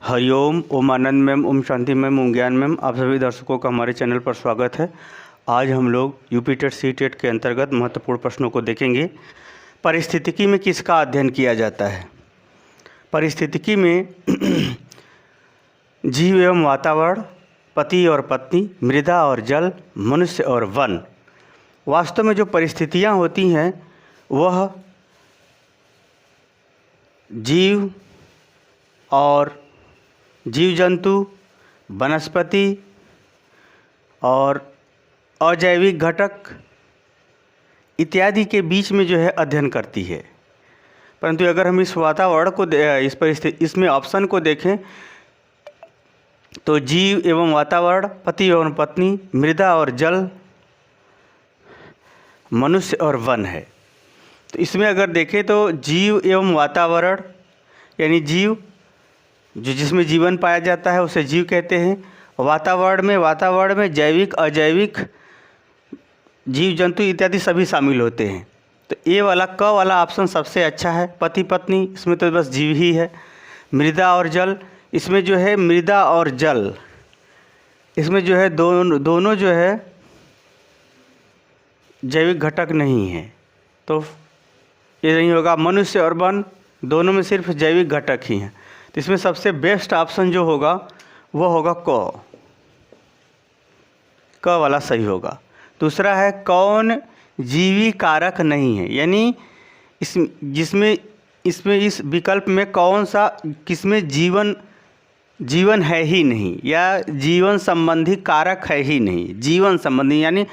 हरिओम, ओम आनंद ma'am, Om Shanti ma'am, ओम ज्ञान ma'am. आप सभी दर्शकों का हमारे चैनल पर स्वागत है। आज हम लोग यूपी टेट सी टेट के अंतर्गत महत्वपूर्ण प्रश्नों को देखेंगे। पारिस्थितिकी में किसका अध्ययन किया जाता है? पारिस्थितिकी में जीव एवं वातावरण, पति और पत्नी, मृदा और जल, मनुष्य और वन। वास्तव में जो परिस्थितियाँ होती हैं वह जीव और जीव जंतु, वनस्पति और अजैविक घटक इत्यादि के बीच में जो है अध्ययन करती है। परंतु अगर हम इस वातावरण को इसमें ऑप्शन को देखें तो जीव एवं वातावरण, पति एवं पत्नी, मृदा और जल, मनुष्य और वन है। तो इसमें अगर देखें तो जीव एवं वातावरण यानी जीव जो जिसमें जीवन पाया जाता है उसे जीव कहते हैं। वातावरण में जैविक, अजैविक जीव जंतु इत्यादि सभी शामिल होते हैं। तो ये वाला क वाला ऑप्शन सबसे अच्छा है। पति पत्नी इसमें तो बस जीव ही है। मृदा और जल, इसमें जो है मृदा और जल, इसमें जो है दोनों जो है जैविक घटक नहीं है, तो ये नहीं होगा। मनुष्य और वन, दोनों में सिर्फ जैविक घटक ही हैं। तो इसमें सबसे बेस्ट ऑप्शन जो होगा वो होगा क वाला सही होगा। दूसरा है कौन जीवी कारक नहीं है, यानी इसमें इस विकल्प में कौन सा किसमें जीवन है ही नहीं या जीवन संबंधी कारक है ही नहीं। जीवन संबंधी यानी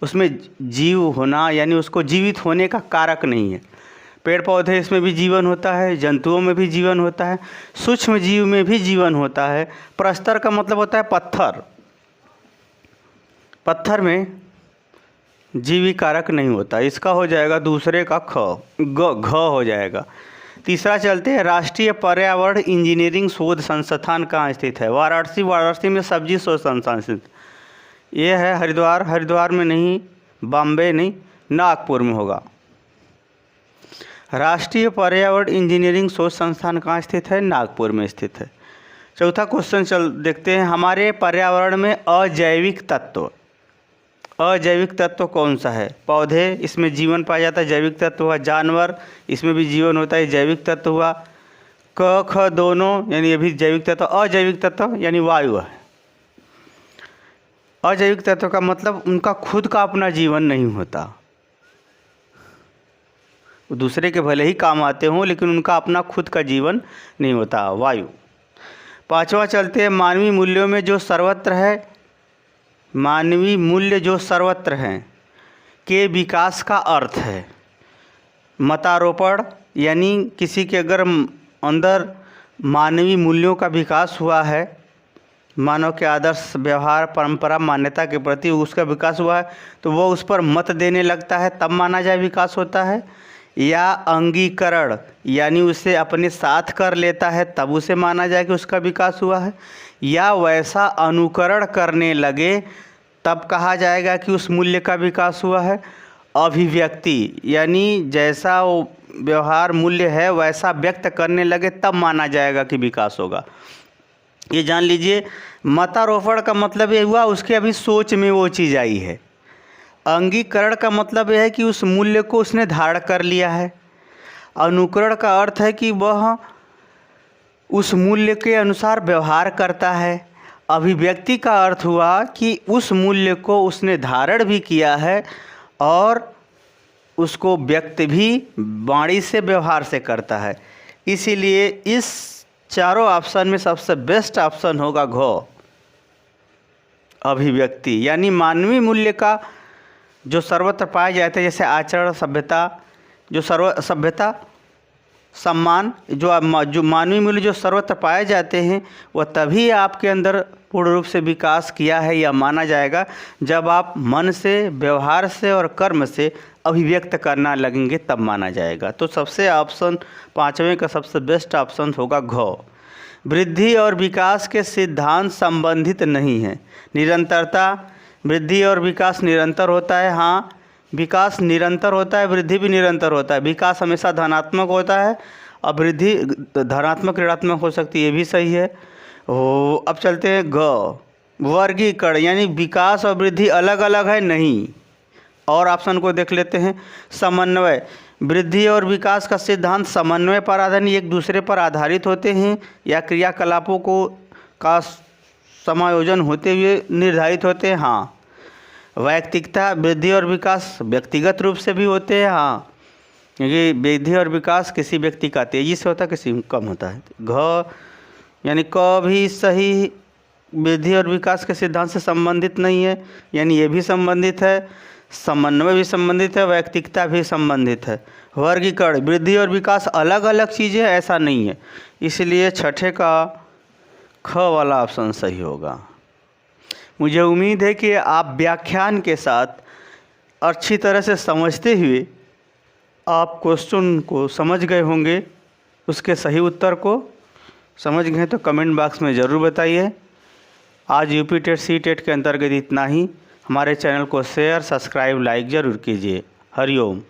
उसमें जीव होना यानी उसको जीवित होने का कारक नहीं है। पेड़ पौधे इसमें भी जीवन होता है, जंतुओं में भी जीवन होता है, सूक्ष्म जीव में भी जीवन होता है। प्रस्तर का मतलब होता है पत्थर, पत्थर में जीवी कारक नहीं होता। इसका हो जाएगा दूसरे का घ हो जाएगा। तीसरा चलते हैं, राष्ट्रीय पर्यावरण इंजीनियरिंग शोध संस्थान कहाँ स्थित है? वाराणसी में सब्जी शोध संस्थान स्थित। ये है हरिद्वार में नहीं, बॉम्बे नहीं, नागपुर में होगा। राष्ट्रीय पर्यावरण इंजीनियरिंग शोध संस्थान कहाँ स्थित है? नागपुर में स्थित है। चौथा क्वेश्चन देखते हैं, हमारे पर्यावरण में अजैविक तत्व कौन सा है? पौधे, इसमें जीवन पाया जाता है, जैविक तत्व हुआ। जानवर, इसमें भी जीवन होता है, जैविक तत्व हुआ। क ख दोनों यानी ये भी जैविक तत्व। अजैविक तत्व यानी वायु है। अजैविक तत्व का मतलब उनका खुद का अपना जीवन नहीं होता, दूसरे के भले ही काम आते हों लेकिन उनका अपना खुद का जीवन नहीं होता, वायु। पांचवा चलते हैं, मानवीय मूल्यों में जो सर्वत्र है, मानवीय मूल्य जो सर्वत्र हैं के विकास का अर्थ है। मतारोपण यानी किसी के अगर अंदर मानवीय मूल्यों का विकास हुआ है, मानव के आदर्श, व्यवहार, परंपरा, मान्यता के प्रति उसका विकास हुआ है तो वो उस पर मत देने लगता है, तब माना जाए विकास होता है। या अंगीकरण यानी उसे अपने साथ कर लेता है तब उसे माना जाए कि उसका विकास हुआ है। या वैसा अनुकरण करने लगे तब कहा जाएगा कि उस मूल्य का विकास हुआ है। अभिव्यक्ति यानी जैसा वो व्यवहार मूल्य है वैसा व्यक्त करने लगे तब माना जाएगा कि विकास होगा। ये जान लीजिए, मतारोपण का मतलब ये हुआ उसके अभी सोच में वो चीज़ आई है। अंगीकरण का मतलब यह है कि उस मूल्य को उसने धारण कर लिया है। अनुकरण का अर्थ है कि वह उस मूल्य के अनुसार व्यवहार करता है। अभिव्यक्ति का अर्थ हुआ कि उस मूल्य को उसने धारण भी किया है और उसको व्यक्त भी वाणी से, व्यवहार से करता है। इसीलिए इस चारों ऑप्शन में सबसे बेस्ट ऑप्शन होगा घ, अभिव्यक्ति। यानी मानवीय मूल्य का जो सर्वत्र पाए जाते हैं, जैसे आचरण, सभ्यता, जो सभ्यता, सम्मान, जो मानवीय मूल्य जो सर्वत्र पाए जाते हैं वह तभी आपके अंदर पूर्ण रूप से विकास किया है या माना जाएगा जब आप मन से, व्यवहार से और कर्म से अभिव्यक्त करना लगेंगे, तब माना जाएगा। तो सबसे ऑप्शन पांचवें का सबसे बेस्ट ऑप्शन होगा घ। वृद्धि और विकास के सिद्धांत संबंधित नहीं है। निरंतरता, वृद्धि और विकास निरंतर होता है। हाँ, विकास निरंतर होता है, वृद्धि भी निरंतर होता है। विकास हमेशा धनात्मक होता है वृद्धि धनात्मक ऋणात्मक हो सकती है, ये भी सही है। हो अब चलते हैं ग, वर्गीकरण यानी विकास और वृद्धि अलग अलग है नहीं। और ऑप्शन को देख लेते हैं, समन्वय, वृद्धि और विकास का सिद्धांत समन्वय पर आधारित एक दूसरे पर आधारित होते हैं या क्रियाकलापों को का समायोजन होते हुए निर्धारित होते हैं। हाँ। वैयक्तिकता, वृद्धि और विकास व्यक्तिगत रूप से भी होते हैं। हाँ, क्योंकि वृद्धि और विकास किसी व्यक्ति का तेजी से होता है, किसी में कम होता है। घ यानी क भी सही, वृद्धि और विकास के सिद्धांत से संबंधित नहीं है, यानी ये भी संबंधित है। समन्वय भी संबंधित है, वैयक्तिकता भी संबंधित है। वर्गीकरण, वृद्धि और विकास अलग अलग चीज़ें, ऐसा नहीं है, इसलिए छठे का ख वाला ऑप्शन सही होगा। मुझे उम्मीद है कि आप व्याख्यान के साथ अच्छी तरह से समझते हुए आप क्वेश्चन को समझ गए होंगे। उसके सही उत्तर को समझ गए तो कमेंट बॉक्स में ज़रूर बताइए। आज यूपी टेट सी टेट के अंतर्गत इतना ही। हमारे चैनल को शेयर, सब्सक्राइब, लाइक ज़रूर कीजिए। हरिओम।